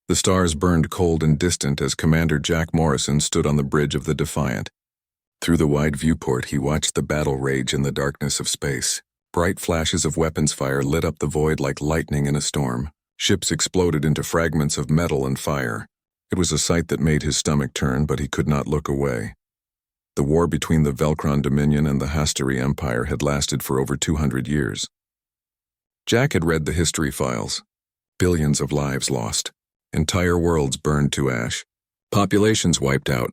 The stars burned cold and distant as Commander Jack Morrison stood on the bridge of the Defiant. Through the wide viewport, he watched the battle rage in the darkness of space. Bright flashes of weapons fire lit up the void like lightning in a storm. Ships exploded into fragments of metal and fire. It was a sight that made his stomach turn, but he could not look away. The war between the Velcron Dominion and the Hastari Empire had lasted for over 200 years. Jack had read the history files. Billions of lives lost. Entire worlds burned to ash. Populations wiped out.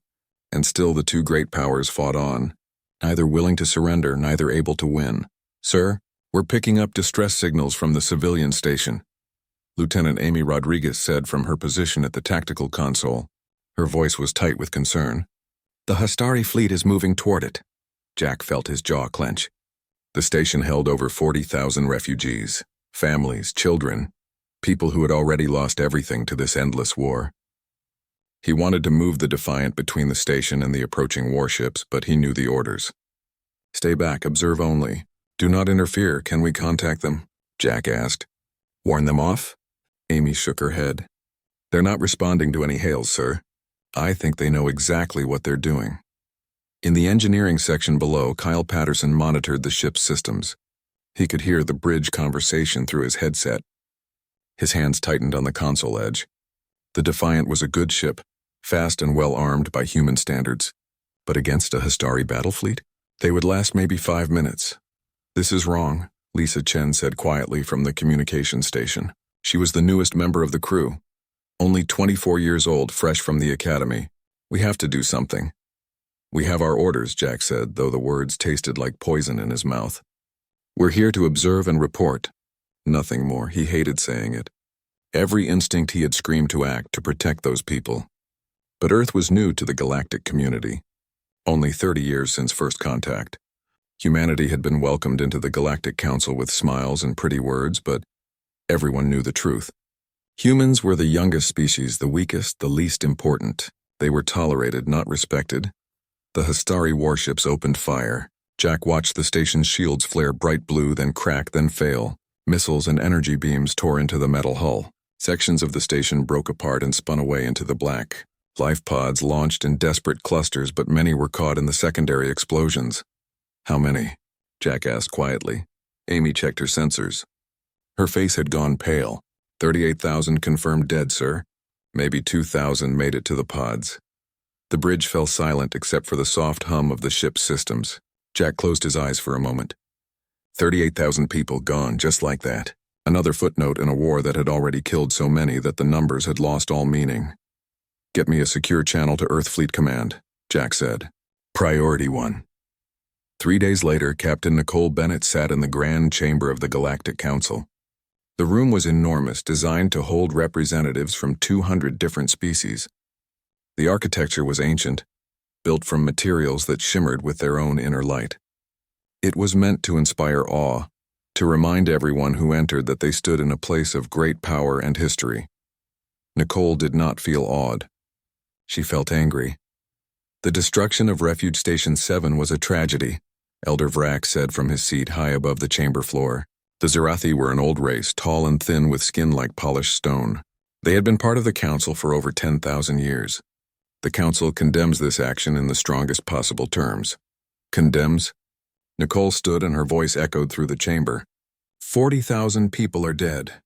And still the two great powers fought on, neither willing to surrender, neither able to win. "Sir, we're picking up distress signals from the civilian station," Lieutenant Amy Rodriguez said from her position at the tactical console. Her voice was tight with concern. "The Hastari fleet is moving toward it." Jack felt his jaw clench. The station held over 40,000 refugees, families, children, people who had already lost everything to this endless war. He wanted to move the Defiant between the station and the approaching warships, but he knew the orders. "Stay back, observe only. Do not interfere. Can we contact them?" Jack asked. "Warn them off?" Amy shook her head. "They're not responding to any hails, sir. I think they know exactly what they're doing." In the engineering section below, Kyle Patterson monitored the ship's systems. He could hear the bridge conversation through his headset. His hands tightened on the console edge. The Defiant was a good ship, fast and well armed by human standards. But against a Hastari battle fleet, they would last maybe 5 minutes. "This is wrong," Lisa Chen said quietly from the communication station. She was the newest member of the crew. Only 24 years old, fresh from the academy. "We have to do something." "We have our orders," Jack said, though the words tasted like poison in his mouth. "We're here to observe and report." Nothing more. He hated saying it. Every instinct he had screamed to act to protect those people. But Earth was new to the galactic community. Only 30 years since first contact. Humanity had been welcomed into the Galactic Council with smiles and pretty words, but everyone knew the truth. Humans were the youngest species, the weakest, the least important. They were tolerated, not respected. The Hastari warships opened fire. Jack watched the station's shields flare bright blue, then crack, then fail. Missiles and energy beams tore into the metal hull. Sections of the station broke apart and spun away into the black. Life pods launched in desperate clusters, but many were caught in the secondary explosions. "How many?" Jack asked quietly. Amy checked her sensors. Her face had gone pale. 38,000 confirmed dead, sir. Maybe 2,000 made it to the pods." The bridge fell silent except for the soft hum of the ship's systems. Jack closed his eyes for a moment. 38,000 people gone just like that. Another footnote in a war that had already killed so many that the numbers had lost all meaning. "Get me a secure channel to Earth Fleet Command," Jack said. Priority 1. 3 days later, Captain Nicole Bennett sat in the grand chamber of the Galactic Council. The room was enormous, designed to hold representatives from 200 different species. The architecture was ancient, built from materials that shimmered with their own inner light. It was meant to inspire awe, to remind everyone who entered that they stood in a place of great power and history. Nicole did not feel awed. She felt angry. The destruction of Refuge Station 7 was a tragedy, Elder Vrak said from his seat high above the chamber floor. The Zerathi were an old race, tall and thin with skin like polished stone. They had been part of the Council for over 10,000 years. The Council condemns this action in the strongest possible terms. Condemns? Nicole stood and her voice echoed through the chamber. 40,000 people are dead.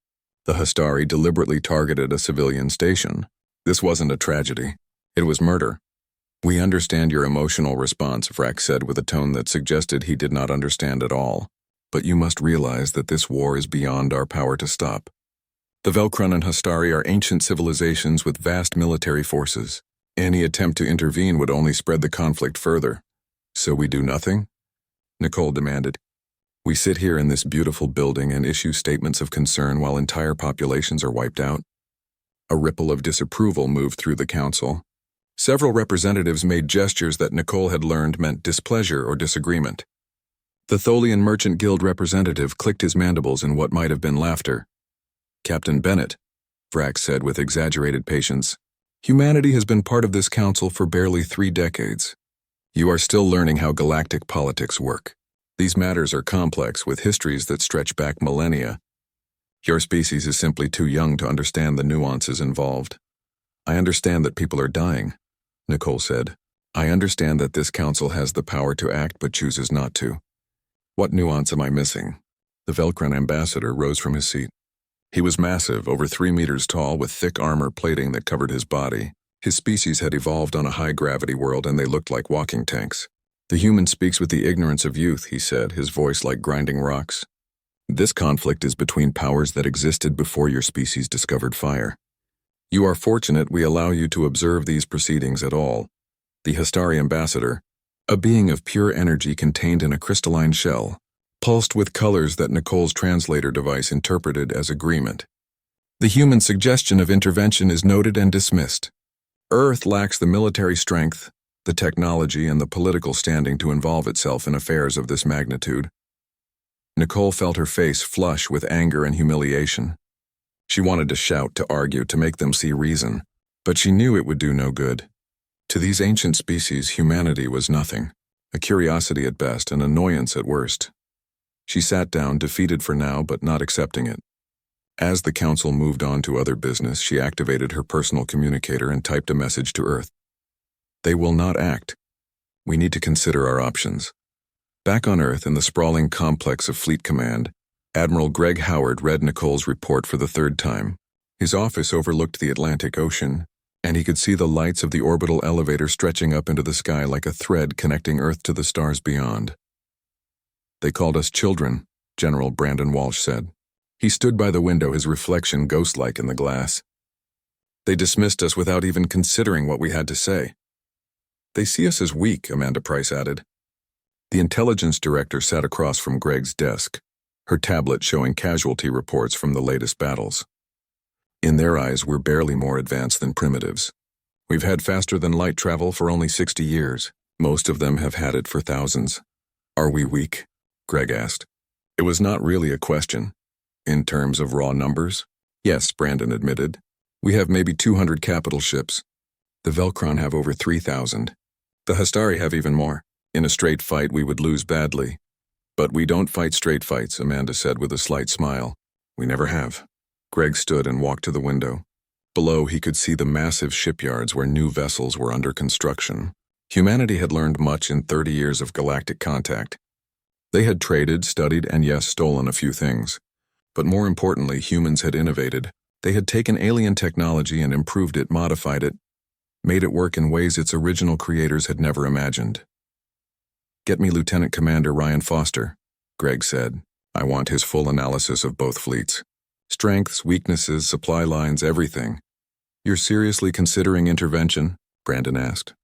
The Hastari deliberately targeted a civilian station. This wasn't a tragedy. It was murder. "We understand your emotional response," Vrak said with a tone that suggested he did not understand at all. "But you must realize that this war is beyond our power to stop. The Velcron and Hastari are ancient civilizations with vast military forces. Any attempt to intervene would only spread the conflict further. So we do nothing?" Nicole demanded. "We sit here in this beautiful building and issue statements of concern while entire populations are wiped out?" A ripple of disapproval moved through the council. Several representatives made gestures that Nicole had learned meant displeasure or disagreement. The Tholian Merchant Guild representative clicked his mandibles in what might have been laughter. "Captain Bennett," Vrak said with exaggerated patience, "humanity has been part of this council for barely 3 decades. You are still learning how galactic politics work. These matters are complex with histories that stretch back millennia. Your species is simply too young to understand the nuances involved. I understand that people are dying, Nicole said. I understand that this council has the power to act but chooses not to. What nuance am I missing? The Velcron ambassador rose from his seat. He was massive, over 3 meters tall, with thick armor plating that covered his body. His species had evolved on a high-gravity world, and they looked like walking tanks. The human speaks with the ignorance of youth, he said, his voice like grinding rocks. This conflict is between powers that existed before your species discovered fire. You are fortunate we allow you to observe these proceedings at all. The Hastari ambassador, a being of pure energy contained in a crystalline shell, pulsed with colors that Nicole's translator device interpreted as agreement. The human suggestion of intervention is noted and dismissed. Earth lacks the military strength, the technology, and the political standing to involve itself in affairs of this magnitude. Nicole felt her face flush with anger and humiliation. She wanted to shout, to argue, to make them see reason, but she knew it would do no good. To these ancient species, humanity was nothing, a curiosity at best, an annoyance at worst. She sat down, defeated for now, but not accepting it. As the council moved on to other business, she activated her personal communicator and typed a message to Earth. They will not act. We need to consider our options. Back on Earth, in the sprawling complex of Fleet Command, Admiral Greg Howard read Nicole's report for the third time. His office overlooked the Atlantic Ocean, and he could see the lights of the orbital elevator stretching up into the sky like a thread connecting Earth to the stars beyond. They called us children, General Brandon Walsh said. He stood by the window, his reflection ghost-like in the glass. They dismissed us without even considering what we had to say. They see us as weak, Amanda Price added. The intelligence director sat across from Greg's desk, her tablet showing casualty reports from the latest battles. In their eyes, we're barely more advanced than primitives. We've had faster-than-light travel for only 60 years. Most of them have had it for thousands. Are we weak? Greg asked. It was not really a question. In terms of raw numbers? Yes, Brandon admitted. We have maybe 200 capital ships. The Velcron have over 3,000. The Hastari have even more. In a straight fight, we would lose badly. But we don't fight straight fights, Amanda said with a slight smile. We never have. Greg stood and walked to the window. Below, he could see the massive shipyards where new vessels were under construction. Humanity had learned much in 30 years of galactic contact. They had traded, studied, and yes, stolen a few things. But more importantly, humans had innovated. They had taken alien technology and improved it, modified it, made it work in ways its original creators had never imagined. Get me Lieutenant Commander Ryan Foster, Greg said. I want his full analysis of both fleets. Strengths, weaknesses, supply lines, everything. You're seriously considering intervention? Brandon asked.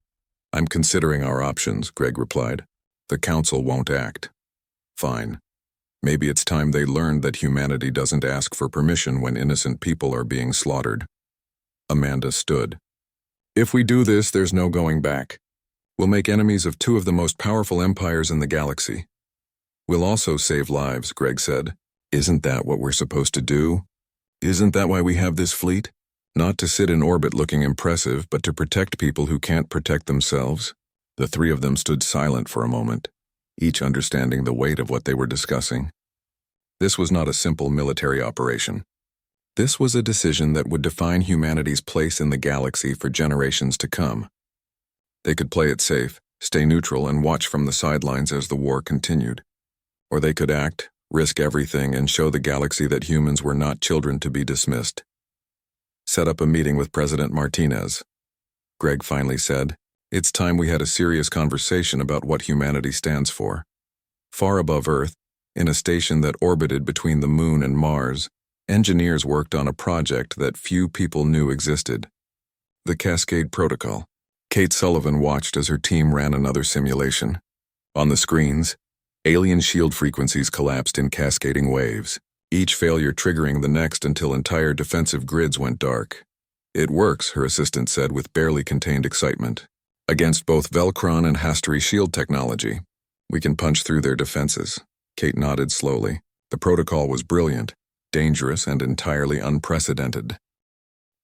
I'm considering our options, Greg replied. The council won't act. Fine. Maybe it's time they learned that humanity doesn't ask for permission when innocent people are being slaughtered. Amanda stood. If we do this, there's no going back. We'll make enemies of 2 of the most powerful empires in the galaxy. We'll also save lives, Greg said. Isn't that what we're supposed to do? Isn't that why we have this fleet? Not to sit in orbit looking impressive, but to protect people who can't protect themselves. The 3 of them stood silent for a moment, each understanding the weight of what they were discussing. This was not a simple military operation. This was a decision that would define humanity's place in the galaxy for generations to come. They could play it safe, stay neutral, and watch from the sidelines as the war continued. Or they could act, risk everything, and show the galaxy that humans were not children to be dismissed. Set up a meeting with President Martinez. Greg finally said, It's time we had a serious conversation about what humanity stands for. Far above Earth, in a station that orbited between the Moon and Mars, engineers worked on a project that few people knew existed. The Cascade Protocol. Kate Sullivan watched as her team ran another simulation. On the screens, alien shield frequencies collapsed in cascading waves, each failure triggering the next until entire defensive grids went dark. It works, her assistant said with barely contained excitement. Against both Velcron and Hastari shield technology, we can punch through their defenses. Kate nodded slowly. The protocol was brilliant, dangerous, and entirely unprecedented.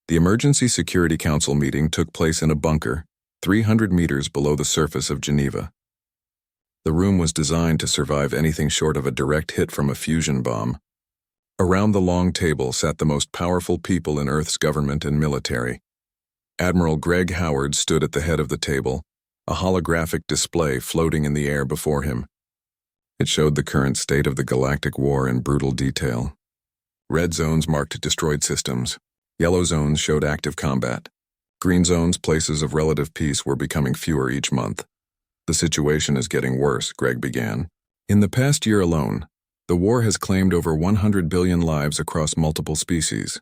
The Emergency Security Council meeting took place in a bunker, 300 meters below the surface of Geneva. The room was designed to survive anything short of a direct hit from a fusion bomb. Around the long table sat the most powerful people in Earth's government and military. Admiral Greg Howard stood at the head of the table, a holographic display floating in the air before him. It showed the current state of the Galactic War in brutal detail. Red zones marked destroyed systems. Yellow zones showed active combat. Green zones, places of relative peace, were becoming fewer each month. The situation is getting worse, Greg began. In the past year alone, the war has claimed over 100 billion lives across multiple species.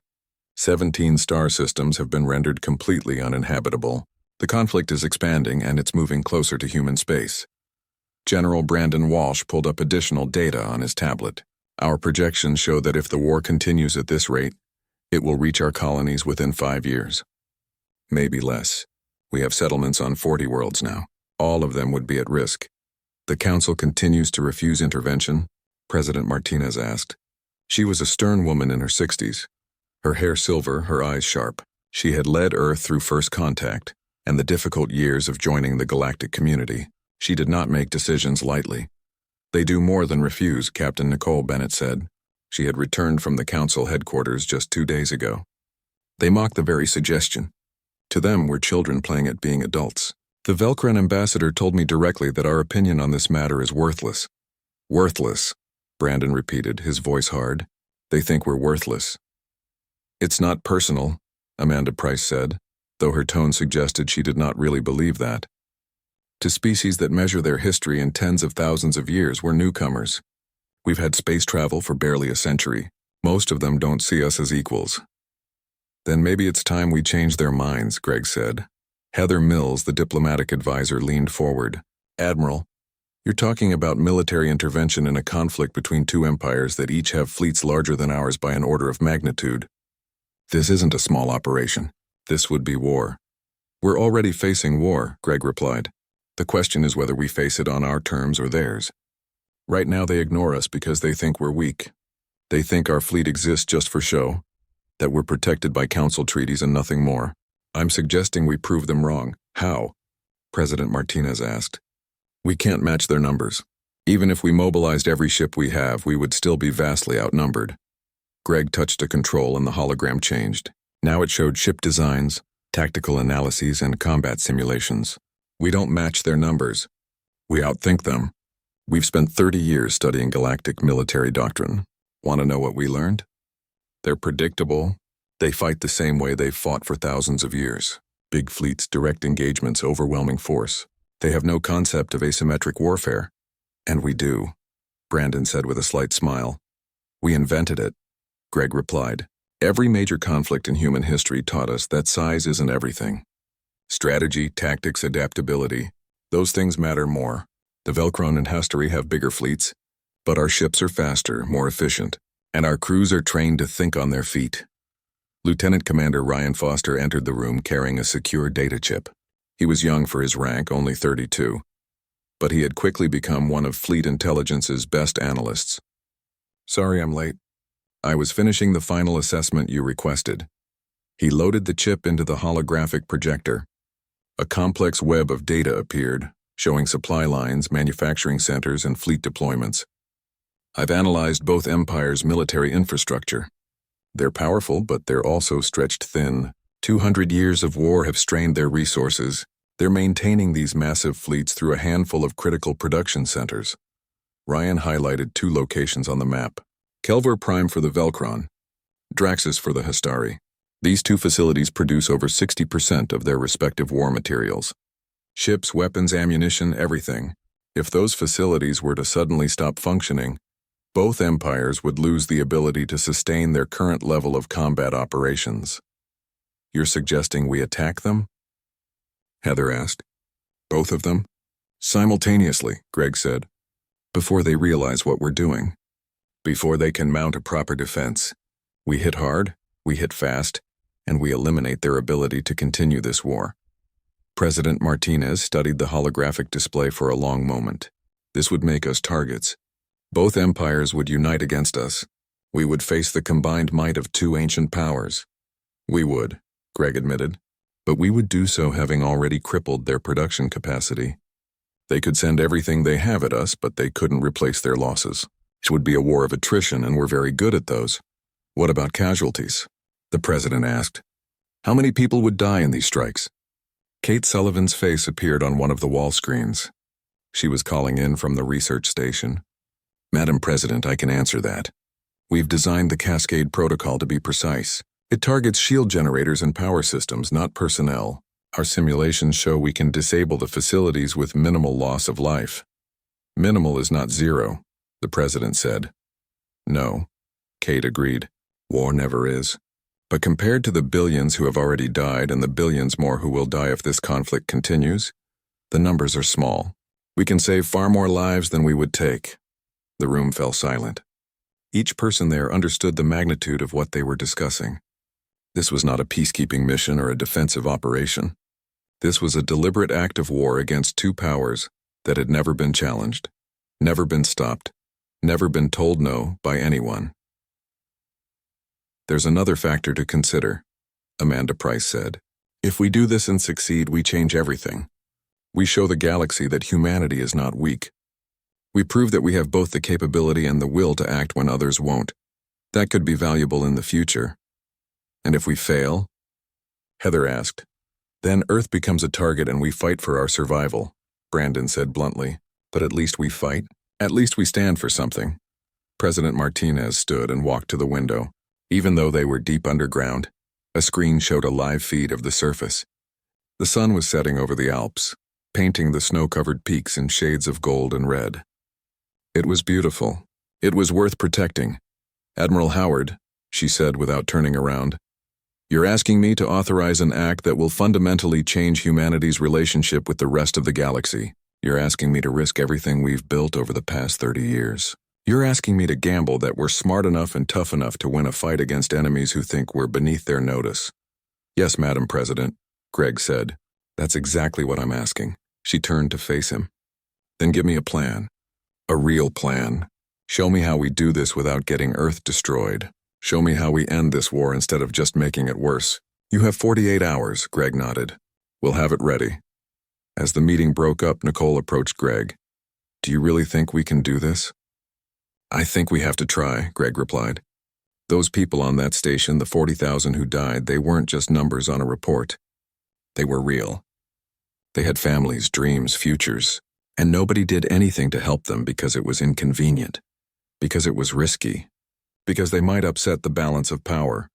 17 star systems have been rendered completely uninhabitable. The conflict is expanding and it's moving closer to human space. General Brandon Walsh pulled up additional data on his tablet. Our projections show that if the war continues at this rate, it will reach our colonies within 5 years. Maybe less. We have settlements on 40 worlds now. All of them would be at risk. The Council continues to refuse intervention, President Martinez asked. She was a stern woman in her 60s. Her hair silver, her eyes sharp. She had led Earth through first contact and the difficult years of joining the galactic community. She did not make decisions lightly. They do more than refuse, Captain Nicole Bennett said. She had returned from the Council headquarters just 2 days ago. They mocked the very suggestion. To them, we're children playing at being adults. The Velcron ambassador told me directly that our opinion on this matter is worthless. Worthless, Brandon repeated, his voice hard. They think we're worthless. It's not personal, Amanda Price said, though her tone suggested she did not really believe that. To species that measure their history in tens of thousands of years, we're newcomers. We've had space travel for barely a century. Most of them don't see us as equals. Then maybe it's time we change their minds, Greg said. Heather Mills, the diplomatic advisor, leaned forward. Admiral, you're talking about military intervention in a conflict between two empires that each have fleets larger than ours by an order of magnitude. This isn't a small operation. This would be war. We're already facing war, Greg replied. The question is whether we face it on our terms or theirs. Right now they ignore us because they think we're weak. They think our fleet exists just for show, that we're protected by Council treaties and nothing more. I'm suggesting we prove them wrong. How? President Martinez asked. We can't match their numbers. Even if we mobilized every ship we have, we would still be vastly outnumbered. Greg touched a control and the hologram changed. Now it showed ship designs, tactical analyses, and combat simulations. We don't match their numbers. We outthink them. We've spent 30 years studying galactic military doctrine. Want to know what we learned? They're predictable. They fight the same way they've fought for thousands of years. Big fleets, direct engagements, overwhelming force. They have no concept of asymmetric warfare. And we do, Brandon said with a slight smile. We invented it, Greg replied. Every major conflict in human history taught us that size isn't everything. Strategy, tactics, adaptability, those things matter more. The Velcron and Hastory have bigger fleets, but our ships are faster, more efficient, and our crews are trained to think on their feet. Lieutenant Commander Ryan Foster entered the room carrying a secure data chip. He was young for his rank, only 32, but he had quickly become one of Fleet Intelligence's best analysts. Sorry I'm late. I was finishing the final assessment you requested. He loaded the chip into the holographic projector. A complex web of data appeared, showing supply lines, manufacturing centers, and fleet deployments. I've analyzed both empires' military infrastructure. They're powerful, but they're also stretched thin. 200 years of war have strained their resources. They're maintaining these massive fleets through a handful of critical production centers. Ryan highlighted 2 locations on the map. Kelvor Prime for the Velcron, Draxus for the Hastari. These 2 facilities produce over 60% of their respective war materials. Ships, weapons, ammunition, everything. If those facilities were to suddenly stop functioning, both empires would lose the ability to sustain their current level of combat operations. You're suggesting we attack them? Heather asked. Both of them? Simultaneously, Greg said, before they realize what we're doing. Before they can mount a proper defense. We hit hard, we hit fast, and we eliminate their ability to continue this war. President Martinez studied the holographic display for a long moment. This would make us targets. Both empires would unite against us. We would face the combined might of 2 ancient powers. We would, Greg admitted, but we would do so having already crippled their production capacity. They could send everything they have at us, but they couldn't replace their losses. It would be a war of attrition, and we're very good at those. What about casualties? The president asked. How many people would die in these strikes? Kate Sullivan's face appeared on one of the wall screens. She was calling in from the research station. Madam President, I can answer that. We've designed the Cascade Protocol to be precise. It targets shield generators and power systems, not personnel. Our simulations show we can disable the facilities with minimal loss of life. Minimal is not zero, the president said. No, Kate agreed. War never is. But compared to the billions who have already died and the billions more who will die if this conflict continues, the numbers are small. We can save far more lives than we would take. The room fell silent. Each person there understood the magnitude of what they were discussing. This was not a peacekeeping mission or a defensive operation. This was a deliberate act of war against two powers that had never been challenged, never been stopped, never been told no by anyone. There's another factor to consider, Amanda Price said. If we do this and succeed, we change everything. We show the galaxy that humanity is not weak. We prove that we have both the capability and the will to act when others won't. That could be valuable in the future. And if we fail? Heather asked. Then Earth becomes a target and we fight for our survival, Brandon said bluntly. But at least we fight. At least we stand for something. President Martinez stood and walked to the window. Even though they were deep underground, a screen showed a live feed of the surface. The sun was setting over the Alps, painting the snow-covered peaks in shades of gold and red. It was beautiful. It was worth protecting. Admiral Howard, she said without turning around, you're asking me to authorize an act that will fundamentally change humanity's relationship with the rest of the galaxy. You're asking me to risk everything we've built over the past 30 years. You're asking me to gamble that we're smart enough and tough enough to win a fight against enemies who think we're beneath their notice. Yes, Madam President, Greg said. That's exactly what I'm asking. She turned to face him. Then give me a plan. A real plan. Show me how we do this without getting Earth destroyed. Show me how we end this war instead of just making it worse. You have 48 hours, Greg nodded. We'll have it ready. As the meeting broke up, Nicole approached Greg. Do you really think we can do this? I think we have to try, Greg replied. Those people on that station, the 40,000 who died, they weren't just numbers on a report. They were real. They had families, dreams, futures, and nobody did anything to help them because it was inconvenient, because it was risky, because they might upset the balance of power.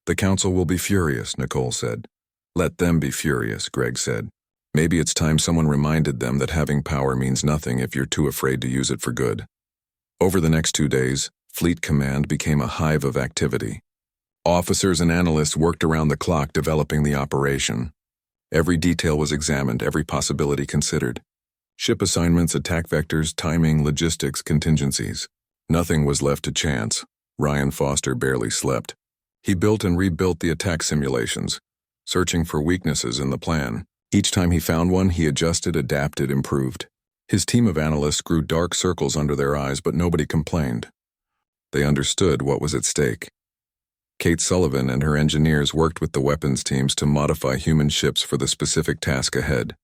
The council will be furious, Nicole said. Let them be furious, Greg said. Maybe it's time someone reminded them that having power means nothing if you're too afraid to use it for good. Over the next 2 days, Fleet Command became a hive of activity. Officers and analysts worked around the clock developing the operation. Every detail was examined, every possibility considered. Ship assignments, attack vectors, timing, logistics, contingencies. Nothing was left to chance. Ryan Foster barely slept. He built and rebuilt the attack simulations, searching for weaknesses in the plan. Each time he found one, he adjusted, adapted, improved. His team of analysts grew dark circles under their eyes, but nobody complained. They understood what was at stake. Kate Sullivan and her engineers worked with the weapons teams to modify human ships for the specific task ahead.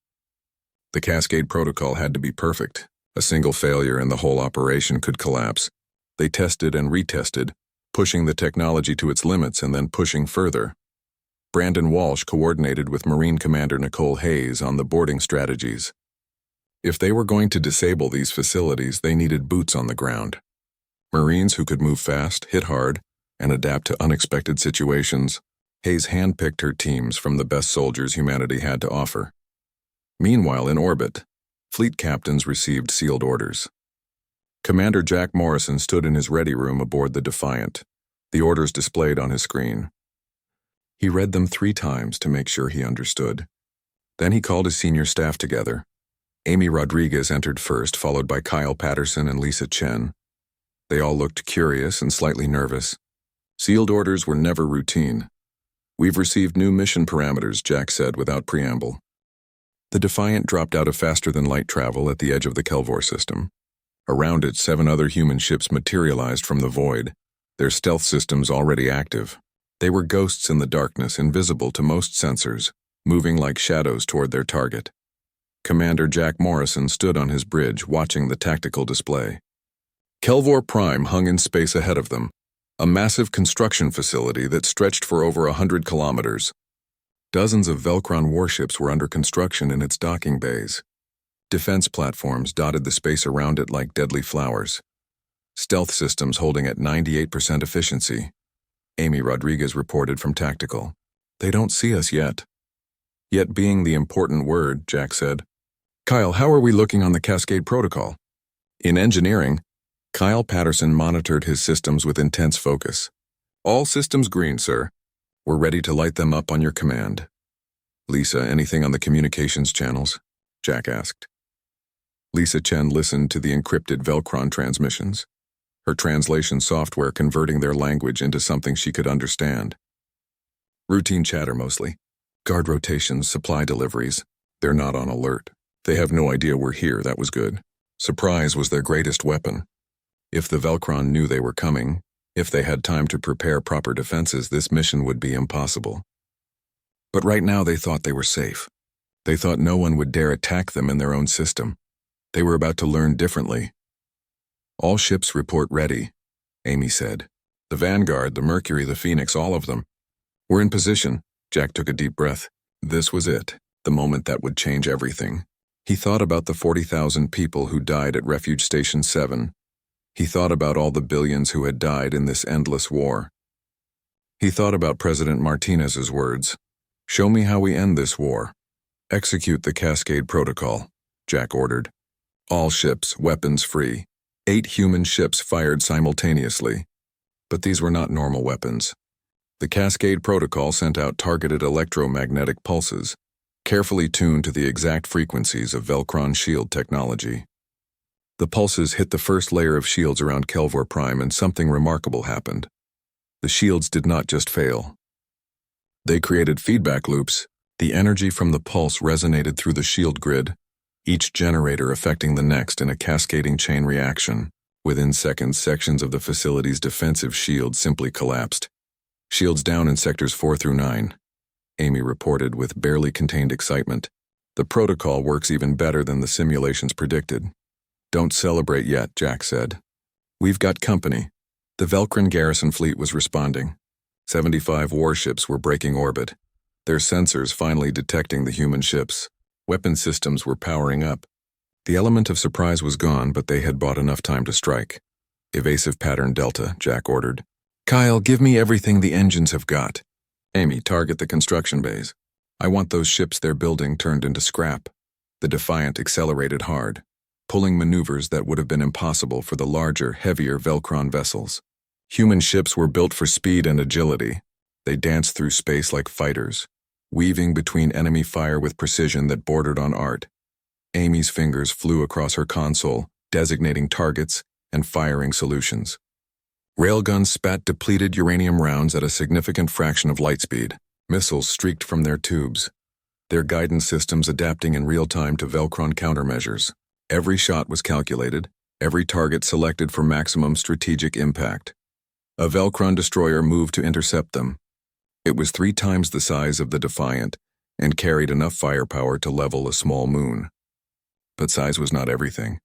The Cascade Protocol had to be perfect. A single failure and the whole operation could collapse. They tested and retested, pushing the technology to its limits and then pushing further. Brandon Walsh coordinated with Marine Commander Nicole Hayes on the boarding strategies. If they were going to disable these facilities, they needed boots on the ground. Marines who could move fast, hit hard, and adapt to unexpected situations. Hayes handpicked her teams from the best soldiers humanity had to offer. Meanwhile, in orbit, fleet captains received sealed orders. Commander Jack Morrison stood in his ready room aboard the Defiant, the orders displayed on his screen. He read them 3 times to make sure he understood. Then he called his senior staff together. Amy Rodriguez entered first, followed by Kyle Patterson and Lisa Chen. They all looked curious and slightly nervous. Sealed orders were never routine. We've received new mission parameters, Jack said without preamble. The Defiant dropped out of faster-than-light travel at the edge of the Kelvor system. Around it, 7 other human ships materialized from the void, their stealth systems already active. They were ghosts in the darkness, invisible to most sensors, moving like shadows toward their target. Commander Jack Morrison stood on his bridge, watching the tactical display. Kelvor Prime hung in space ahead of them, A massive construction facility that stretched for over 100 kilometers. Dozens of Velcron warships were under construction in its docking bays. Defense platforms dotted the space around it like deadly flowers. Stealth systems holding at 98% efficiency. Amy Rodriguez reported from Tactical. They don't see us yet. Yet being the important word, Jack said. Kyle, how are we looking on the Cascade Protocol? In engineering, Kyle Patterson monitored his systems with intense focus. All systems green, sir. We're ready to light them up on your command. Lisa, anything on the communications channels? Jack asked. Lisa Chen listened to the encrypted Velcron transmissions, her translation software converting their language into something she could understand. Routine chatter mostly. Guard rotations, supply deliveries. They're not on alert. They have no idea we're here, that was good. Surprise was their greatest weapon. If the Velcron knew they were coming, if they had time to prepare proper defenses, this mission would be impossible. But right now they thought they were safe. They thought no one would dare attack them in their own system. They were about to learn differently. All ships report ready, Amy said. The Vanguard, the Mercury, the Phoenix, all of them. We're in position. Jack took a deep breath. This was it, the moment that would change everything. He thought about the 40,000 people who died at Refuge Station 7. He thought about all the billions who had died in this endless war. He thought about President Martinez's words. Show me how we end this war. Execute the Cascade Protocol, Jack ordered. All ships, weapons free. 8 human ships fired simultaneously. But these were not normal weapons. The Cascade Protocol sent out targeted electromagnetic pulses, carefully tuned to the exact frequencies of Velcron shield technology. The pulses hit the first layer of shields around Kelvor Prime and something remarkable happened. The shields did not just fail. They created feedback loops. The energy from the pulse resonated through the shield grid, each generator affecting the next in a cascading chain reaction. Within seconds, sections of the facility's defensive shield simply collapsed. Shields down in sectors 4 through 9. Amy reported with barely contained excitement. The protocol works even better than the simulations predicted. Don't celebrate yet, Jack said. We've got company. The Velcron garrison fleet was responding. 75 warships were breaking orbit, their sensors finally detecting the human ships. Weapon systems were powering up. The element of surprise was gone, but they had bought enough time to strike. Evasive pattern Delta, Jack ordered. Kyle, give me everything the engines have got. Amy, target the construction bays. I want those ships they're building turned into scrap. The Defiant accelerated hard, pulling maneuvers that would have been impossible for the larger, heavier Velcron vessels. Human ships were built for speed and agility. They danced through space like fighters, weaving between enemy fire with precision that bordered on art. Amy's fingers flew across her console, designating targets and firing solutions. Railguns spat depleted uranium rounds at a significant fraction of light speed. Missiles streaked from their tubes, their guidance systems adapting in real time to Velcron countermeasures. Every shot was calculated, every target selected for maximum strategic impact. A Velcron destroyer moved to intercept them. It was 3 times the size of the Defiant and carried enough firepower to level a small moon. But size was not everything.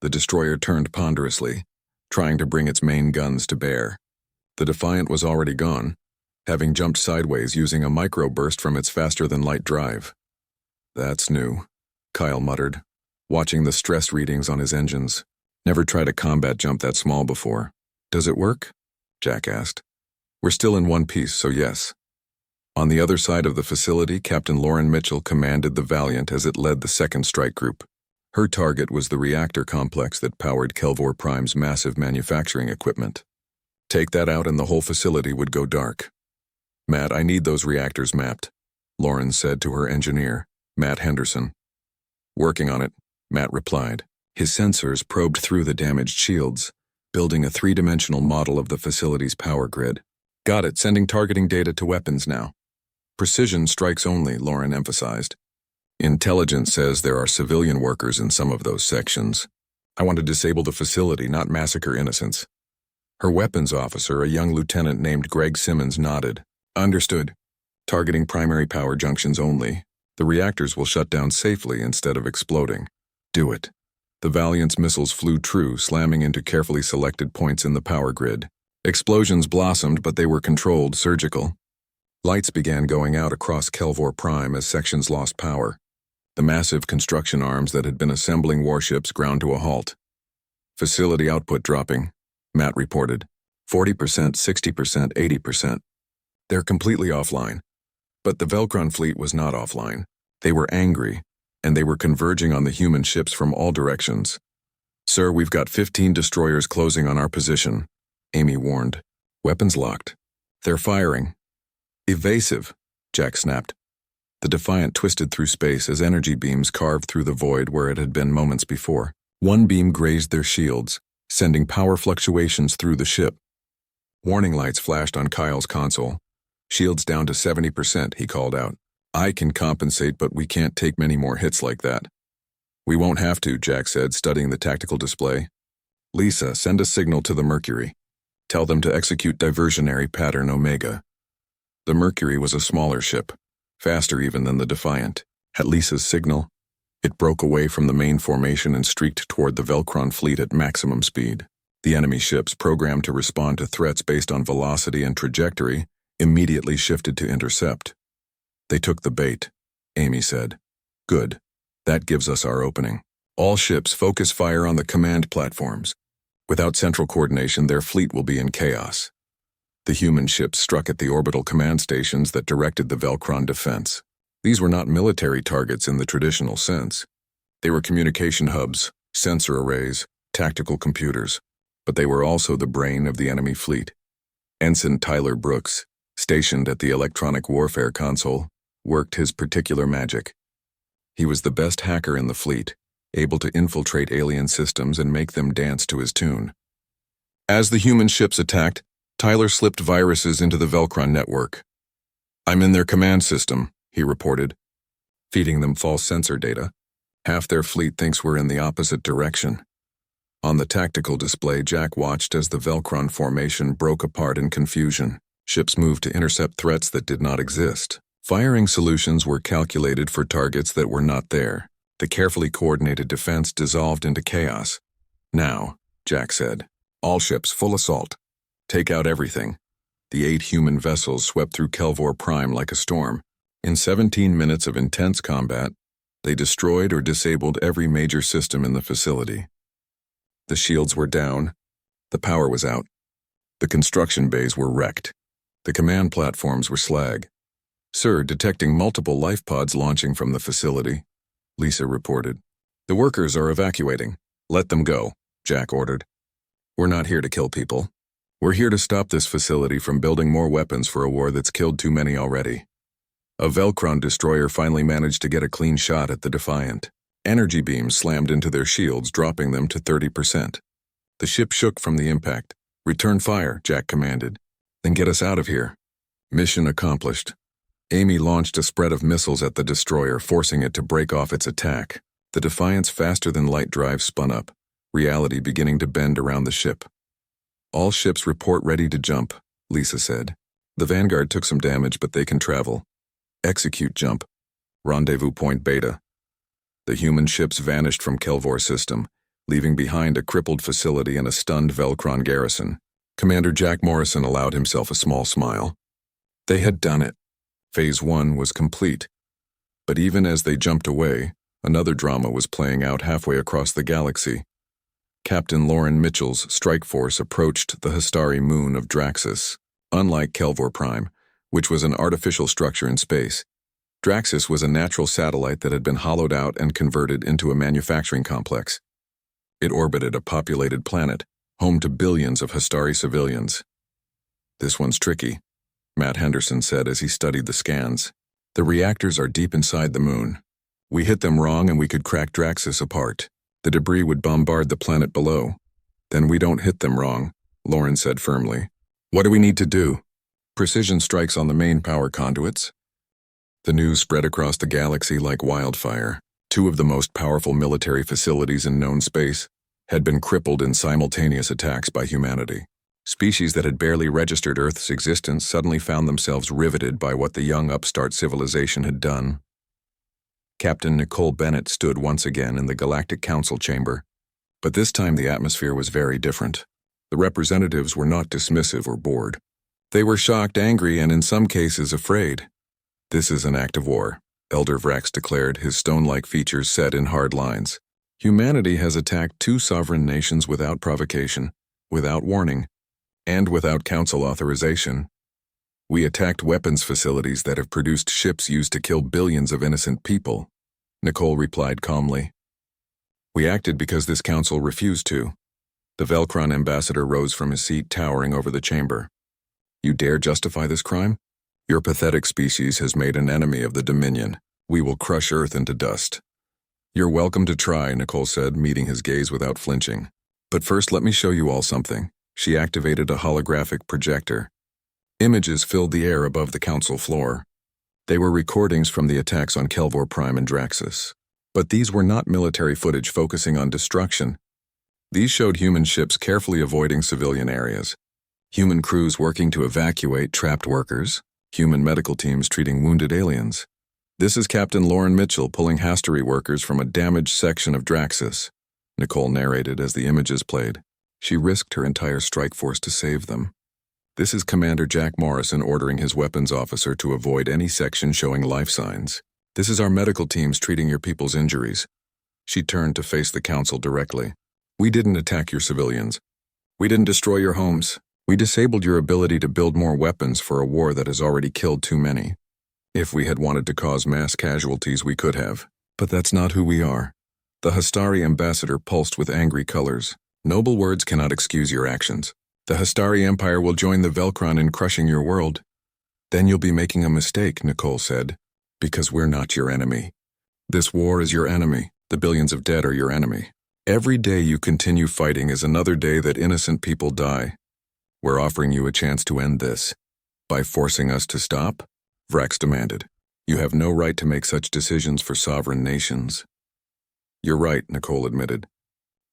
The destroyer turned ponderously, trying to bring its main guns to bear. The Defiant was already gone, having jumped sideways using a microburst from its faster-than-light drive. That's new, Kyle muttered, watching the stress readings on his engines. Never tried a combat jump that small before. Does it work? Jack asked. We're still in one piece, so yes. On the other side of the facility, Captain Lauren Mitchell commanded the Valiant as it led the second strike group. Her target was the reactor complex that powered Kelvor Prime's massive manufacturing equipment. Take that out and the whole facility would go dark. Matt, I need those reactors mapped, Lauren said to her engineer, Matt Henderson. Working on it, Matt replied. His sensors probed through the damaged shields, building a 3-dimensional model of the facility's power grid. Got it, sending targeting data to weapons now. Precision strikes only, Lauren emphasized. Intelligence says there are civilian workers in some of those sections. I want to disable the facility, not massacre innocents. Her weapons officer, a young lieutenant named Greg Simmons, nodded. Understood. Targeting primary power junctions only. The reactors will shut down safely instead of exploding. Do it. The Valiant's missiles flew true, slamming into carefully selected points in the power grid. Explosions blossomed, but they were controlled, surgical. Lights began going out across Kelvor Prime as sections lost power. The massive construction arms that had been assembling warships ground to a halt. Facility output dropping, Matt reported. 40%, 60%, 80%. They're completely offline. But the Velcron fleet was not offline. They were angry, and they were converging on the human ships from all directions. Sir, we've got 15 destroyers closing on our position, Amy warned. Weapons locked. They're firing. Evasive, Jack snapped. The Defiant twisted through space as energy beams carved through the void where it had been moments before. One beam grazed their shields, sending power fluctuations through the ship. Warning lights flashed on Kyle's console. Shields down to 70%, he called out. I can compensate, but we can't take many more hits like that. We won't have to, Jack said, studying the tactical display. Lisa, send a signal to the Mercury. Tell them to execute diversionary pattern Omega. The Mercury was a smaller ship, faster even than the Defiant. At Lisa's signal, it broke away from the main formation and streaked toward the Velcron fleet at maximum speed. The enemy ships, programmed to respond to threats based on velocity and trajectory, immediately shifted to intercept. They took the bait, Amy said. Good. That gives us our opening. All ships focus fire on the command platforms. Without central coordination, their fleet will be in chaos. The human ships struck at the orbital command stations that directed the Velcron defense. These were not military targets in the traditional sense. They were communication hubs, sensor arrays, tactical computers, but they were also the brain of the enemy fleet. Ensign Tyler Brooks, stationed at the electronic warfare console, worked his particular magic. He was the best hacker in the fleet, able to infiltrate alien systems and make them dance to his tune. As the human ships attacked, Tyler slipped viruses into the Velcron network. I'm in their command system, he reported, feeding them false sensor data. Half their fleet thinks we're in the opposite direction. On the tactical display, Jack watched as the Velcron formation broke apart in confusion. Ships moved to intercept threats that did not exist. Firing solutions were calculated for targets that were not there. The carefully coordinated defense dissolved into chaos. Now, Jack said, all ships full assault. Take out everything. The 8 human vessels swept through Kelvor Prime like a storm. In 17 minutes of intense combat, they destroyed or disabled every major system in the facility. The shields were down. The power was out. The construction bays were wrecked. The command platforms were slag. Sir, detecting multiple life pods launching from the facility, Lisa reported. The workers are evacuating. Let them go, Jack ordered. We're not here to kill people. We're here to stop this facility from building more weapons for a war that's killed too many already. A Velcron destroyer finally managed to get a clean shot at the Defiant. Energy beams slammed into their shields, dropping them to 30%. The ship shook from the impact. Return fire, Jack commanded. Then get us out of here. Mission accomplished. Amy launched a spread of missiles at the destroyer, forcing it to break off its attack. The Defiant's faster-than-light drive spun up, reality beginning to bend around the ship. All ships report ready to jump, Lisa said. The Vanguard took some damage, but they can travel. Execute jump. Rendezvous point Beta. The human ships vanished from Kelvor system, leaving behind a crippled facility and a stunned Velcron garrison. Commander Jack Morrison allowed himself a small smile. They had done it. Phase 1 was complete. But even as they jumped away, another drama was playing out halfway across the galaxy. Captain Lauren Mitchell's strike force approached the Histari moon of Draxus. Unlike Kelvor Prime, which was an artificial structure in space, Draxus was a natural satellite that had been hollowed out and converted into a manufacturing complex. It orbited a populated planet, home to billions of Histari civilians. This one's tricky, Matt Henderson said as he studied the scans. The reactors are deep inside the moon. We hit them wrong and we could crack Draxus apart. The debris would bombard the planet below. Then we don't hit them wrong, Lauren said firmly. What do we need to do? Precision strikes on the main power conduits. The news spread across the galaxy like wildfire. 2 of the most powerful military facilities in known space had been crippled in simultaneous attacks by humanity. Species that had barely registered Earth's existence suddenly found themselves riveted by what the young upstart civilization had done. Captain Nicole Bennett stood once again in the Galactic Council chamber, but this time the atmosphere was very different. The representatives were not dismissive or bored. They were shocked, angry, and in some cases afraid. "This is an act of war," Elder Vrax declared, his stone-like features set in hard lines. "Humanity has attacked 2 sovereign nations without provocation, without warning, and without council authorization. We attacked weapons facilities that have produced ships used to kill billions of innocent people," Nicole replied calmly. "We acted because this council refused to." The Velcron ambassador rose from his seat, towering over the chamber. "You dare justify this crime? Your pathetic species has made an enemy of the Dominion. We will crush Earth into dust." "You're welcome to try," Nicole said, meeting his gaze without flinching. "But first let me show you all something." She activated a holographic projector. Images filled the air above the council floor. They were recordings from the attacks on Kelvor Prime and Draxus. But these were not military footage focusing on destruction. These showed human ships carefully avoiding civilian areas, human crews working to evacuate trapped workers, human medical teams treating wounded aliens. "This is Captain Lauren Mitchell pulling Hastery workers from a damaged section of Draxus," Nicole narrated as the images played. She risked her entire strike force to save them. "This is Commander Jack Morrison ordering his weapons officer to avoid any section showing life signs. This is our medical teams treating your people's injuries." She turned to face the council directly. "We didn't attack your civilians. We didn't destroy your homes. We disabled your ability to build more weapons for a war that has already killed too many. If we had wanted to cause mass casualties, we could have. But that's not who we are." The Hastari ambassador pulsed with angry colors. "Noble words cannot excuse your actions. The Hastari Empire will join the Velcron in crushing your world." "Then you'll be making a mistake," Nicole said. "Because we're not your enemy. This war is your enemy. The billions of dead are your enemy. Every day you continue fighting is another day that innocent people die. We're offering you a chance to end this. By forcing us to stop?" Vrax demanded. "You have no right to make such decisions for sovereign nations." "You're right," Nicole admitted.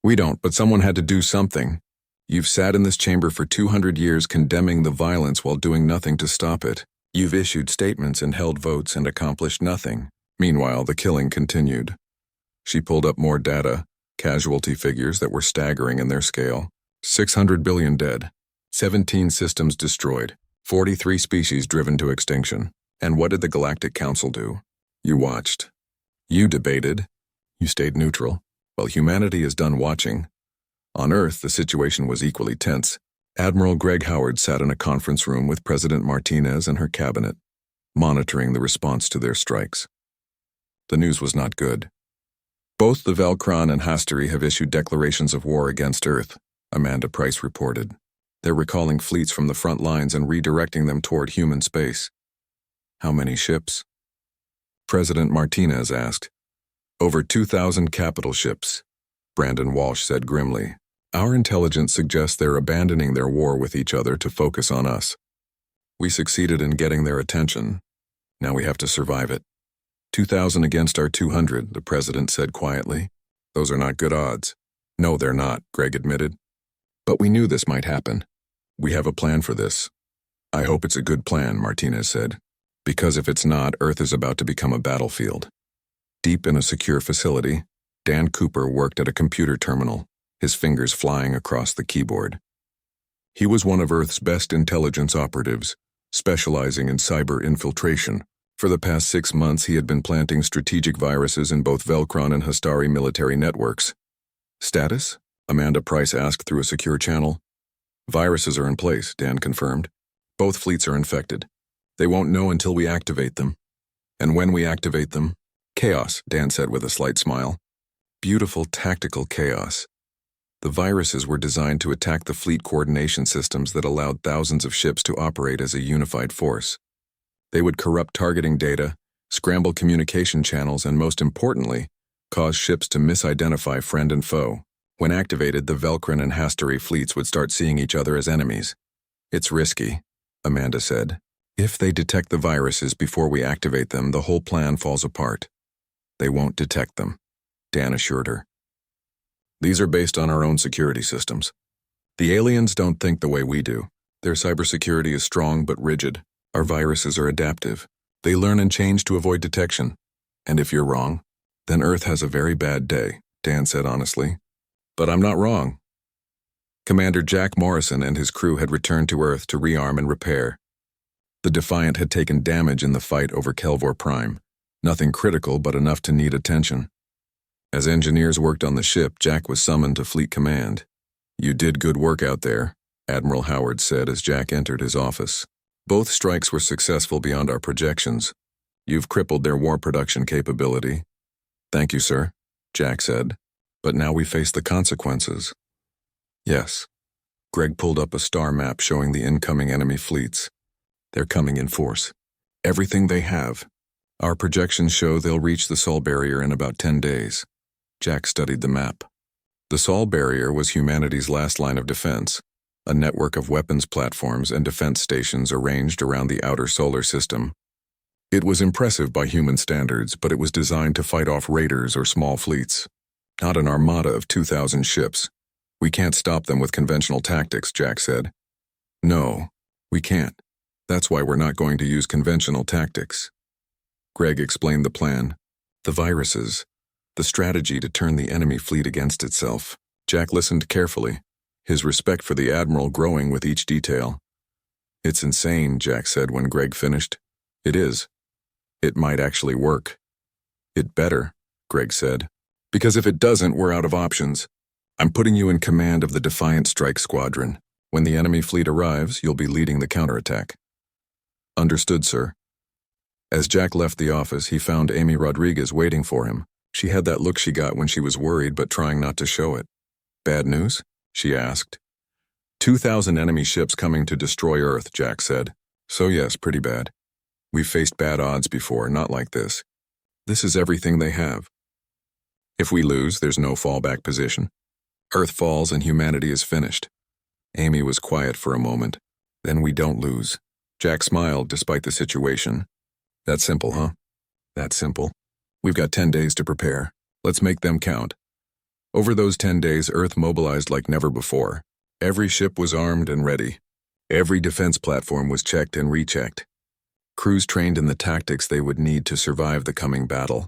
"We don't, but someone had to do something. You've sat in this chamber for 200 years condemning the violence while doing nothing to stop it. You've issued statements and held votes and accomplished nothing. Meanwhile, the killing continued." She pulled up more data, casualty figures that were staggering in their scale. 600 billion dead, 17 systems destroyed, 43 species driven to extinction. And what did the Galactic Council do? You watched. You debated. You stayed neutral. Well, humanity is done watching. On Earth, the situation was equally tense. Admiral Greg Howard sat in a conference room with President Martinez and her cabinet, monitoring the response to their strikes. The news was not good. "Both the Velcron and Hastery have issued declarations of war against Earth," Amanda Price reported. "They're recalling fleets from the front lines and redirecting them toward human space." "How many ships?" President Martinez asked. "Over 2,000 capital ships," Brandon Walsh said grimly. "Our intelligence suggests they're abandoning their war with each other to focus on us. We succeeded in getting their attention. Now we have to survive it." 2,000 against our 200, the president said quietly. "Those are not good odds." "No, they're not," Greg admitted. "But we knew this might happen. We have a plan for this." "I hope it's a good plan," Martinez said. "Because if it's not, Earth is about to become a battlefield." Deep in a secure facility, Dan Cooper worked at a computer terminal, his fingers flying across the keyboard. He was one of Earth's best intelligence operatives, specializing in cyber infiltration. For the past 6 months, he had been planting strategic viruses in both Velcron and Hastari military networks. "Status?" Amanda Price asked through a secure channel. "Viruses are in place," Dan confirmed. "Both fleets are infected. They won't know until we activate them. And when we activate them, chaos," Dan said with a slight smile. "Beautiful tactical chaos." The viruses were designed to attack the fleet coordination systems that allowed thousands of ships to operate as a unified force. They would corrupt targeting data, scramble communication channels, and most importantly, cause ships to misidentify friend and foe. When activated, the Velcron and Hastery fleets would start seeing each other as enemies. "It's risky," Amanda said. "If they detect the viruses before we activate them, the whole plan falls apart." "They won't detect them," Dan assured her. "These are based on our own security systems. The aliens don't think the way we do. Their cybersecurity is strong but rigid. Our viruses are adaptive. They learn and change to avoid detection. And if you're wrong, then Earth has a very bad day," Dan said honestly. "But I'm not wrong." Commander Jack Morrison and his crew had returned to Earth to rearm and repair. The Defiant had taken damage in the fight over Kelvor Prime. Nothing critical, but enough to need attention. As engineers worked on the ship, Jack was summoned to Fleet Command. "You did good work out there," Admiral Howard said as Jack entered his office. "Both strikes were successful beyond our projections. You've crippled their war production capability." "Thank you, sir," Jack said. "But now we face the consequences." "Yes." Greg pulled up a star map showing the incoming enemy fleets. "They're coming in force. Everything they have. Our projections show they'll reach the Sol Barrier in about 10 days. Jack studied the map. The Sol Barrier was humanity's last line of defense, a network of weapons platforms and defense stations arranged around the outer solar system. It was impressive by human standards, but it was designed to fight off raiders or small fleets. Not an armada of 2,000 ships. "We can't stop them with conventional tactics," Jack said. "No, we can't. That's why we're not going to use conventional tactics." Greg explained the plan. The viruses. The strategy to turn the enemy fleet against itself. Jack listened carefully, his respect for the Admiral growing with each detail. "It's insane," Jack said when Greg finished. "It is. It might actually work." "It better," Greg said. "Because if it doesn't, we're out of options. I'm putting you in command of the Defiant Strike Squadron. When the enemy fleet arrives, you'll be leading the counterattack." "Understood, sir." As Jack left the office, he found Amy Rodriguez waiting for him. She had that look she got when she was worried but trying not to show it. "Bad news?" she asked. 2,000 enemy ships coming to destroy Earth, Jack said. "So yes, pretty bad. We've faced bad odds before, not like this. This is everything they have. If we lose, there's no fallback position. Earth falls and humanity is finished." Amy was quiet for a moment. "Then we don't lose." Jack smiled despite the situation. "That simple, huh?" "That simple. We've got 10 days to prepare. Let's make them count." Over those 10 days, Earth mobilized like never before. Every ship was armed and ready. Every defense platform was checked and rechecked. Crews trained in the tactics they would need to survive the coming battle.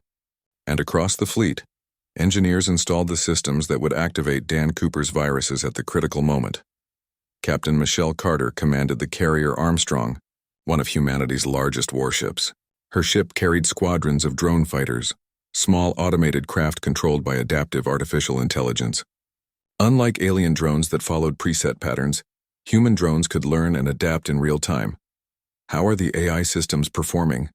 And across the fleet, engineers installed the systems that would activate Dan Cooper's viruses at the critical moment. Captain Michelle Carter commanded the carrier Armstrong, one of humanity's largest warships. Her ship carried squadrons of drone fighters, small automated craft controlled by adaptive artificial intelligence. Unlike alien drones that followed preset patterns, human drones could learn and adapt in real time. "How are the AI systems performing?"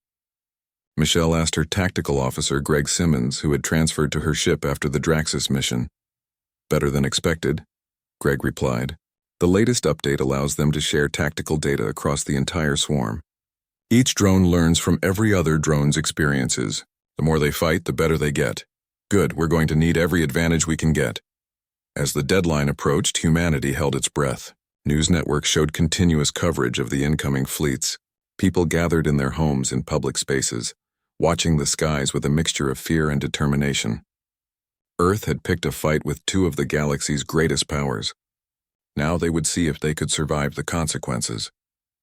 Michelle asked her tactical officer, Greg Simmons, who had transferred to her ship after the Draxus mission. "Better than expected," Greg replied. "The latest update allows them to share tactical data across the entire swarm. Each drone learns from every other drone's experiences. The more they fight, the better they get. Good, we're going to need every advantage we can get." As the deadline approached, humanity held its breath. News networks showed continuous coverage of the incoming fleets. People gathered in their homes in public spaces, watching the skies with a mixture of fear and determination. Earth had picked a fight with two of the galaxy's greatest powers. Now they would see if they could survive the consequences.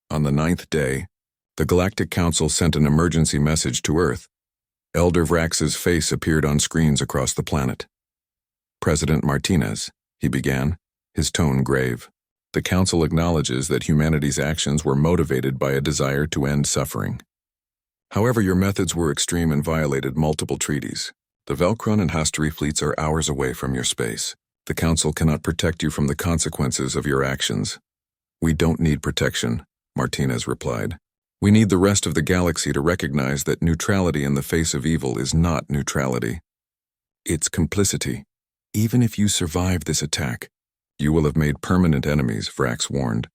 On the 9th day, the Galactic Council sent an emergency message to Earth. Elder Vrax's face appeared on screens across the planet. "President Martinez," he began, his tone grave. "The Council acknowledges that humanity's actions were motivated by a desire to end suffering. However, your methods were extreme and violated multiple treaties. The Velkron and Hastari fleets are hours away from your space. The Council cannot protect you from the consequences of your actions." "We don't need protection," Martinez replied. "We need the rest of the galaxy to recognize that neutrality in the face of evil is not neutrality. It's complicity. Even if you survive this attack, you will have made permanent enemies," Vrax warned.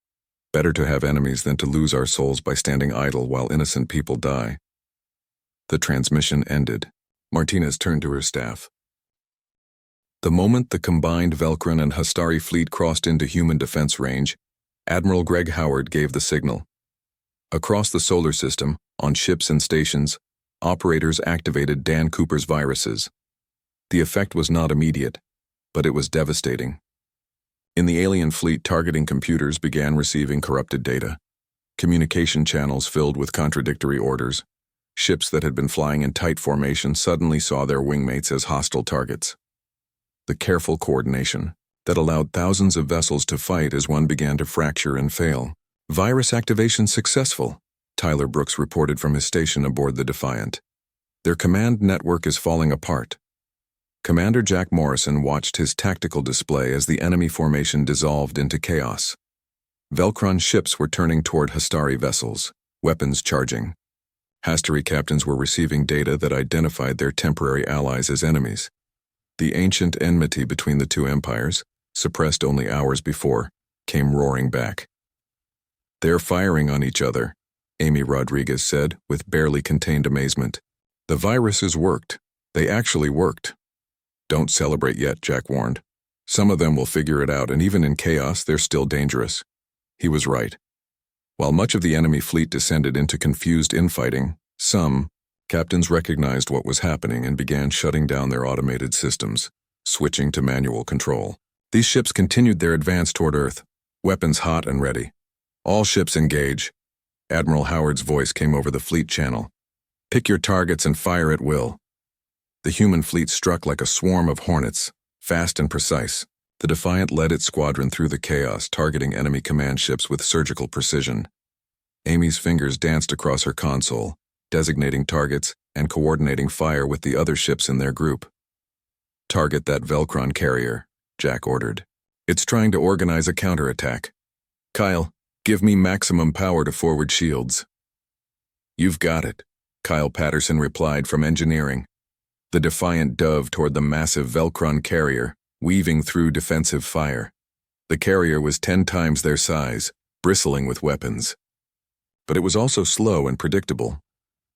"Better to have enemies than to lose our souls by standing idle while innocent people die." The transmission ended. Martinez turned to her staff. The moment the combined Velkron and Hastari fleet crossed into human defense range, Admiral Greg Howard gave the signal. Across the solar system, on ships and stations, operators activated Dan Cooper's viruses. The effect was not immediate, but it was devastating. In the alien fleet, targeting computers began receiving corrupted data. Communication channels filled with contradictory orders. Ships that had been flying in tight formation suddenly saw their wingmates as hostile targets. The careful coordination, that allowed thousands of vessels to fight as one began to fracture and fail. Virus activation successful, Tyler Brooks reported from his station aboard the Defiant. Their command network is falling apart. Commander Jack Morrison watched his tactical display as the enemy formation dissolved into chaos. Velcron ships were turning toward Hastari vessels, weapons charging. Hastari captains were receiving data that identified their temporary allies as enemies. The ancient enmity between the two empires, suppressed only hours before, came roaring back. "They're firing on each other," Amy Rodriguez said, with barely contained amazement. "The viruses worked. They actually worked." "Don't celebrate yet," Jack warned. "Some of them will figure it out, and even in chaos, they're still dangerous." He was right. While much of the enemy fleet descended into confused infighting, some captains recognized what was happening and began shutting down their automated systems, switching to manual control. These ships continued their advance toward Earth, weapons hot and ready. "All ships engage." Admiral Howard's voice came over the fleet channel. "Pick your targets and fire at will." The human fleet struck like a swarm of hornets, fast and precise. The Defiant led its squadron through the chaos, targeting enemy command ships with surgical precision. Amy's fingers danced across her console, designating targets and coordinating fire with the other ships in their group. "Target that Velcron carrier," Jack ordered. "It's trying to organize a counterattack. Kyle, give me maximum power to forward shields." "You've got it," Kyle Patterson replied from engineering. The Defiant dove toward the massive Velcron carrier, weaving through defensive fire. The carrier was 10 times their size, bristling with weapons. But it was also slow and predictable.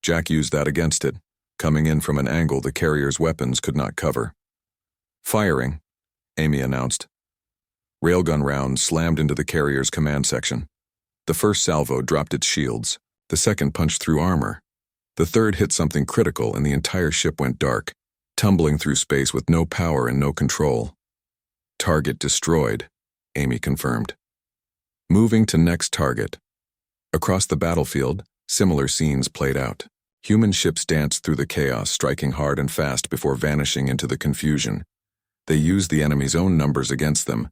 Jack used that against it, coming in from an angle the carrier's weapons could not cover. "Firing," Amy announced. Railgun rounds slammed into the carrier's command section. The first salvo dropped its shields. The second punched through armor. The third hit something critical and the entire ship went dark, tumbling through space with no power and no control. "Target destroyed," Amy confirmed. Moving to next target. Across the battlefield, similar scenes played out. Human ships danced through the chaos, striking hard and fast before vanishing into the confusion. They used the enemy's own numbers against them,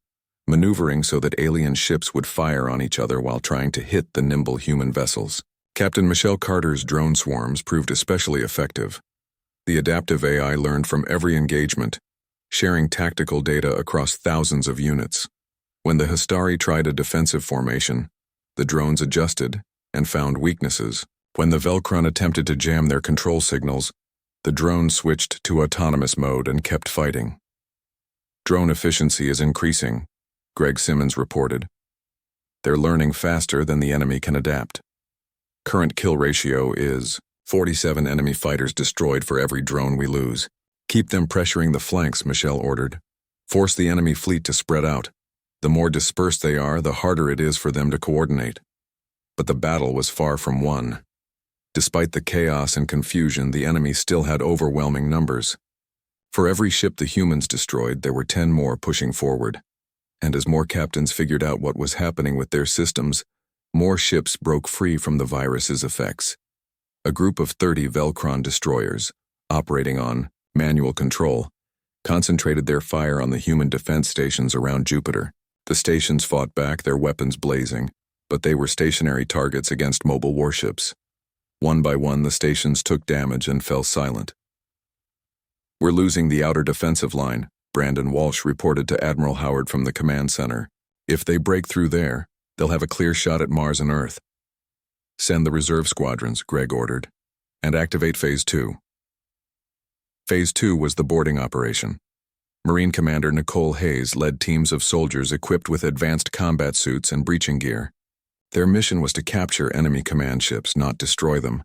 maneuvering so that alien ships would fire on each other while trying to hit the nimble human vessels. Captain Michelle Carter's drone swarms proved especially effective. The adaptive AI learned from every engagement, sharing tactical data across thousands of units. When the Hastari tried a defensive formation, the drones adjusted and found weaknesses. When the Velcron attempted to jam their control signals, the drones switched to autonomous mode and kept fighting. "Drone efficiency is increasing," Greg Simmons reported. "They're learning faster than the enemy can adapt. Current kill ratio is 47 enemy fighters destroyed for every drone we lose. Keep them pressuring the flanks," Michelle ordered. "Force the enemy fleet to spread out. The more dispersed they are, the harder it is for them to coordinate." But the battle was far from won. Despite the chaos and confusion, the enemy still had overwhelming numbers. For every ship the humans destroyed, there were 10 more pushing forward. And as more captains figured out what was happening with their systems, more ships broke free from the virus's effects. A group of 30 Velcron destroyers, operating on manual control, concentrated their fire on the human defense stations around Jupiter. The stations fought back, their weapons blazing, but they were stationary targets against mobile warships. One by one, the stations took damage and fell silent. "We're losing the outer defensive line," Brandon Walsh reported to Admiral Howard from the command center. "If they break through there, they'll have a clear shot at Mars and Earth." "Send the reserve squadrons," Greg ordered, "and activate Phase 2. Phase 2 was the boarding operation. Marine Commander Nicole Hayes led teams of soldiers equipped with advanced combat suits and breaching gear. Their mission was to capture enemy command ships, not destroy them.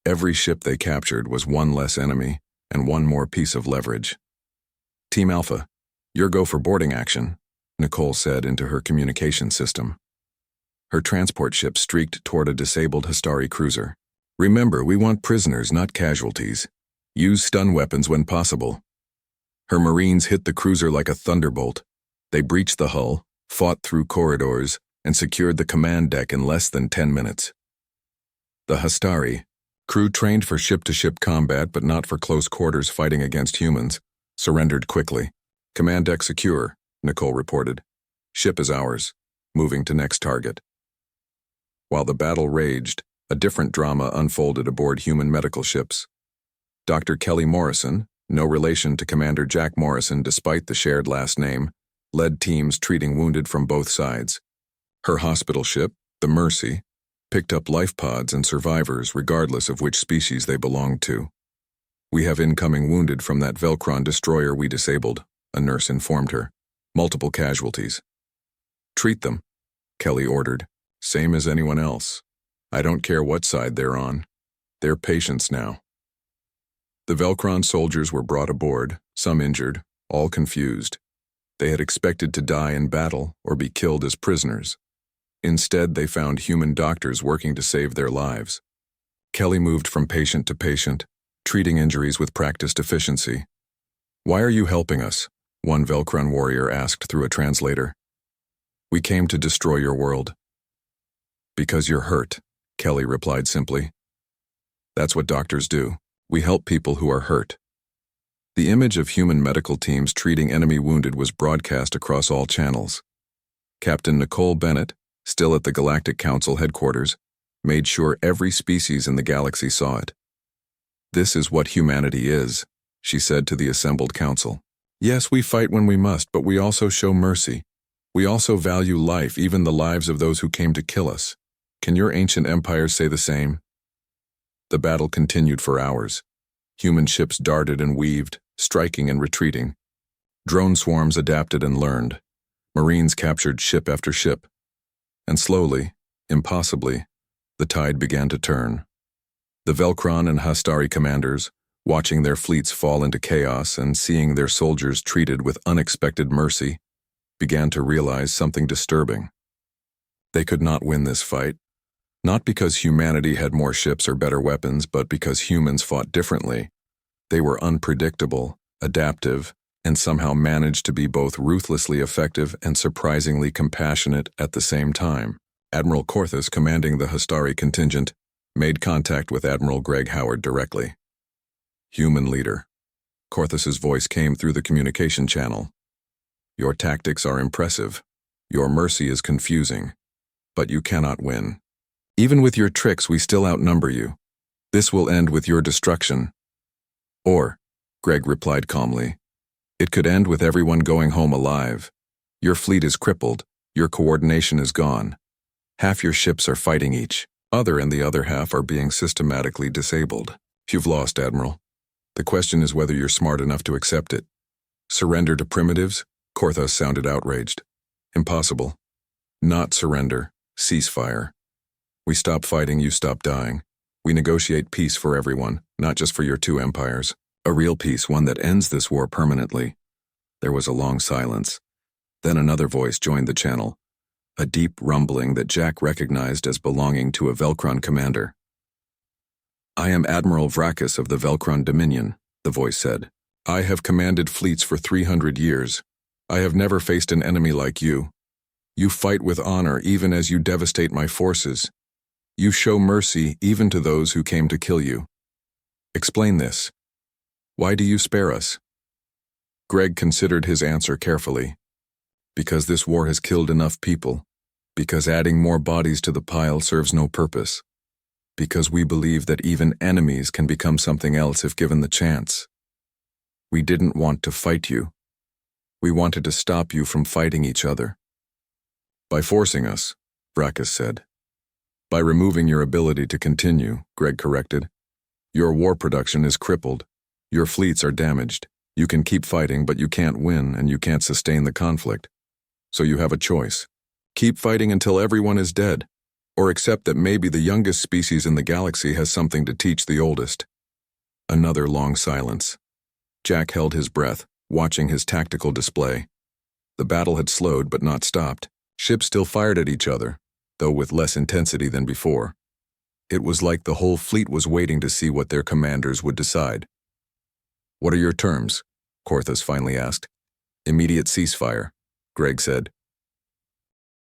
Every ship they captured was one less enemy and one more piece of leverage. "Team Alpha, your go for boarding action," Nicole said into her communication system. Her transport ship streaked toward a disabled Hastari cruiser. "Remember, we want prisoners, not casualties. Use stun weapons when possible." Her Marines hit the cruiser like a thunderbolt. They breached the hull, fought through corridors, and secured the command deck in less than 10 minutes. The Hastari, crew trained for ship-to-ship combat but not for close quarters fighting against humans, surrendered quickly. "Command deck secure," Nicole reported. Ship is ours. Moving to next target. While the battle raged, a different drama unfolded aboard human medical ships. Dr. Kelly Morrison, no relation to Commander Jack Morrison despite the shared last name, led teams treating wounded from both sides. Her hospital ship, the Mercy, picked up life pods and survivors regardless of which species they belonged to. We have incoming wounded from that Velcron destroyer we disabled, a nurse informed her. Multiple casualties. Treat them, Kelly ordered, same as anyone else. I don't care what side they're on. They're patients now. The Velcron soldiers were brought aboard, some injured, all confused. They had expected to die in battle or be killed as prisoners. Instead, they found human doctors working to save their lives. Kelly moved from patient to patient, treating injuries with practiced efficiency. Why are you helping us? One Velcron warrior asked through a translator. We came to destroy your world. Because you're hurt, Kelly replied simply. That's what doctors do. We help people who are hurt. The image of human medical teams treating enemy wounded was broadcast across all channels. Captain Nicole Bennett, still at the Galactic Council headquarters, made sure every species in the galaxy saw it. This is what humanity is, she said to the assembled council. Yes, we fight when we must, but we also show mercy. We also value life, even the lives of those who came to kill us. Can your ancient empires say the same? The battle continued for hours. Human ships darted and weaved, striking and retreating. Drone swarms adapted and learned. Marines captured ship after ship. And slowly, impossibly, the tide began to turn. The Velcron and Hastari commanders, watching their fleets fall into chaos and seeing their soldiers treated with unexpected mercy, began to realize something disturbing. They could not win this fight, not because humanity had more ships or better weapons, but because humans fought differently. They were unpredictable, adaptive, and somehow managed to be both ruthlessly effective and surprisingly compassionate at the same time. Admiral Korthus, commanding the Hastari contingent, made contact with Admiral Greg Howard directly. Human leader. Korthus's voice came through the communication channel. Your tactics are impressive. Your mercy is confusing. But you cannot win. Even with your tricks, we still outnumber you. This will end with your destruction. Or, Greg replied calmly, it could end with everyone going home alive. Your fleet is crippled. Your coordination is gone. Half your ships are fighting each other and the other half are being systematically disabled. You've lost, Admiral. The question is whether you're smart enough to accept it. Surrender to primitives? Korthus sounded outraged. Impossible. Not surrender. Ceasefire. We stop fighting, you stop dying. We negotiate peace for everyone, not just for your two empires. A real peace, one that ends this war permanently. There was a long silence. Then another voice joined the channel. A deep rumbling that Jack recognized as belonging to a Velcron commander. I am Admiral Vracus of the Velcron Dominion, the voice said. I have commanded fleets for 300 years. I have never faced an enemy like you. You fight with honor even as you devastate my forces. You show mercy even to those who came to kill you. Explain this. Why do you spare us? Greg considered his answer carefully. Because this war has killed enough people. Because adding more bodies to the pile serves no purpose. Because we believe that even enemies can become something else if given the chance. We didn't want to fight you. We wanted to stop you from fighting each other. By forcing us, Vracus said. By removing your ability to continue, Greg corrected. Your war production is crippled. Your fleets are damaged. You can keep fighting, but you can't win and you can't sustain the conflict. So you have a choice. Keep fighting until everyone is dead, or accept that maybe the youngest species in the galaxy has something to teach the oldest. Another long silence. Jack held his breath, watching his tactical display. The battle had slowed but not stopped. Ships still fired at each other, though with less intensity than before. It was like the whole fleet was waiting to see what their commanders would decide. What are your terms? Korthus finally asked. Immediate ceasefire, Greg said.